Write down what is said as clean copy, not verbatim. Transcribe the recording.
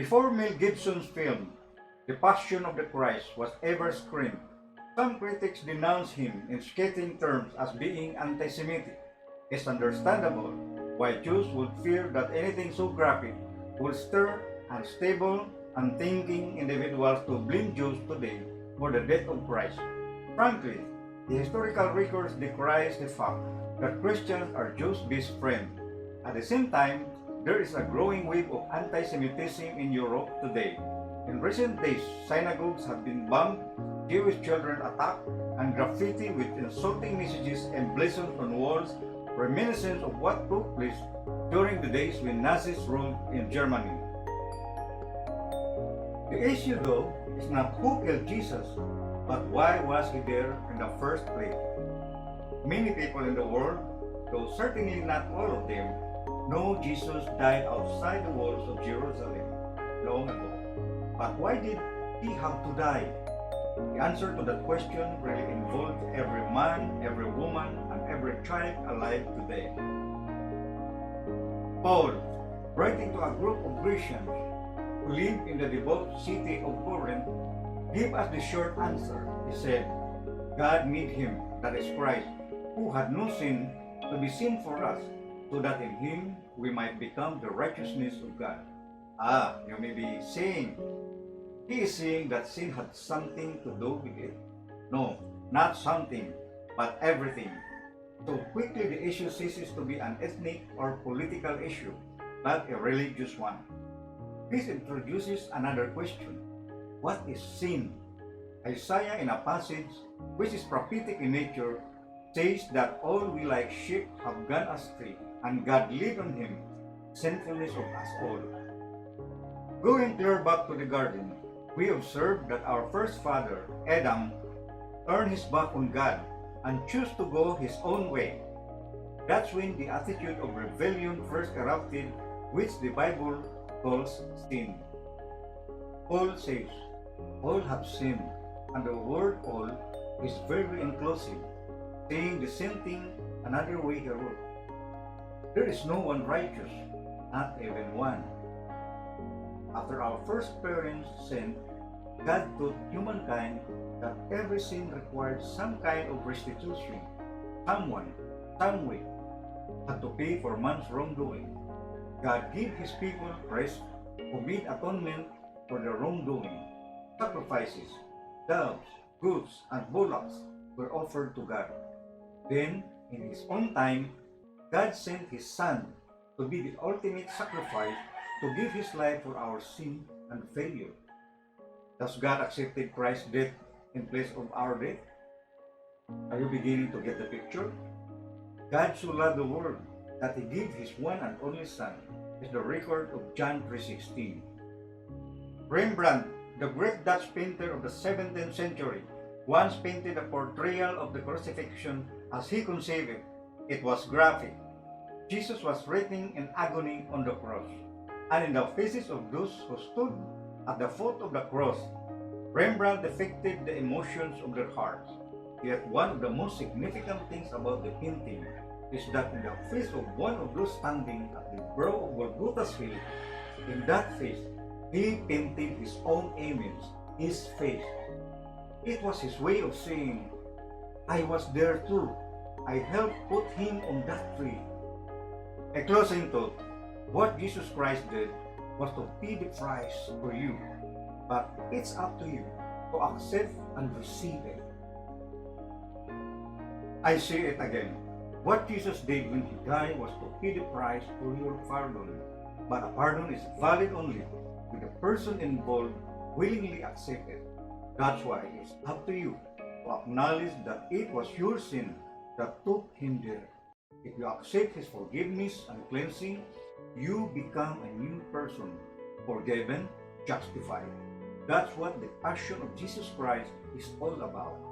Before Mel Gibson's film, The Passion of the Christ, was ever screened, some critics denounced him in scathing terms as being anti-Semitic. It's understandable why Jews would fear that anything so graphic would stir unstable, unthinking individuals to blame Jews today for the death of Christ. Frankly, the historical records decries the fact that Christians are Jews' best friend. At the same time, there is a growing wave of anti-Semitism in Europe today. In recent days, synagogues have been bombed, Jewish children attacked, and graffiti with insulting messages emblazoned on walls, reminiscent of what took place during the days when Nazis ruled in Germany. The issue, though, is not who killed Jesus, but why was he there in the first place. Many people in the world, though certainly not all of them, know Jesus died outside the walls of Jerusalem long ago. But why did he have to die? The answer to that question really involves every man, every woman, and every child alive today. Paul, writing to a group of Christians who lived in the devout city of Corinth, gave us the short answer. He said, God made him, that is Christ, who had no sin, to be sin for us, so that in him we might become the righteousness of God. You may be saying, he is saying that sin had something to do with it. No, not something, but everything. So quickly the issue ceases to be an ethnic or political issue, not a religious one. This introduces another question. What is sin? Isaiah, in a passage which is prophetic in nature, says that all we like sheep have gone astray, and God laid on him sinfulness of us all. Going clear back to the garden, we observe that our first father, Adam, turned his back on God and chose to go his own way. That's when the attitude of rebellion first erupted, which the Bible calls sin. Paul says, all have sinned, and the word all is very inclusive, saying the same thing another way he wrote. There is no one righteous, not even one. After our first parents sinned, God taught humankind that every sin required some kind of restitution. Someone, some way, had to pay for man's wrongdoing. God gave his people Christ, who made atonement for their wrongdoing. Sacrifices, doves, goats, and bullocks were offered to God. Then, in his own time, God sent his Son to be the ultimate sacrifice, to give his life for our sin and failure. Thus God accepted Christ's death in place of our death. Are you beginning to get the picture? God so loved the world that he gave his one and only Son, is the record of John 3:16. Rembrandt, the great Dutch painter of the 17th century, once painted a portrayal of the crucifixion as he conceived it. It was graphic. Jesus was writhing in agony on the cross, and in the faces of those who stood at the foot of the cross, Rembrandt depicted the emotions of their hearts. Yet one of the most significant things about the painting is that in the face of one of those standing at the brow of Golgotha's hill, in that face, he painted his own image, his face. It was his way of saying, I was there too. I helped put him on that tree. A closing thought, what Jesus Christ did was to pay the price for you, but it's up to you to accept and receive it. I say it again. What Jesus did when he died was to pay the price for your pardon, but a pardon is valid only when the person involved willingly accepts it. That's why it's up to you to acknowledge that it was your sin that took him there. If you accept his forgiveness and cleansing, you become a new person, forgiven, justified. That's what the passion of Jesus Christ is all about.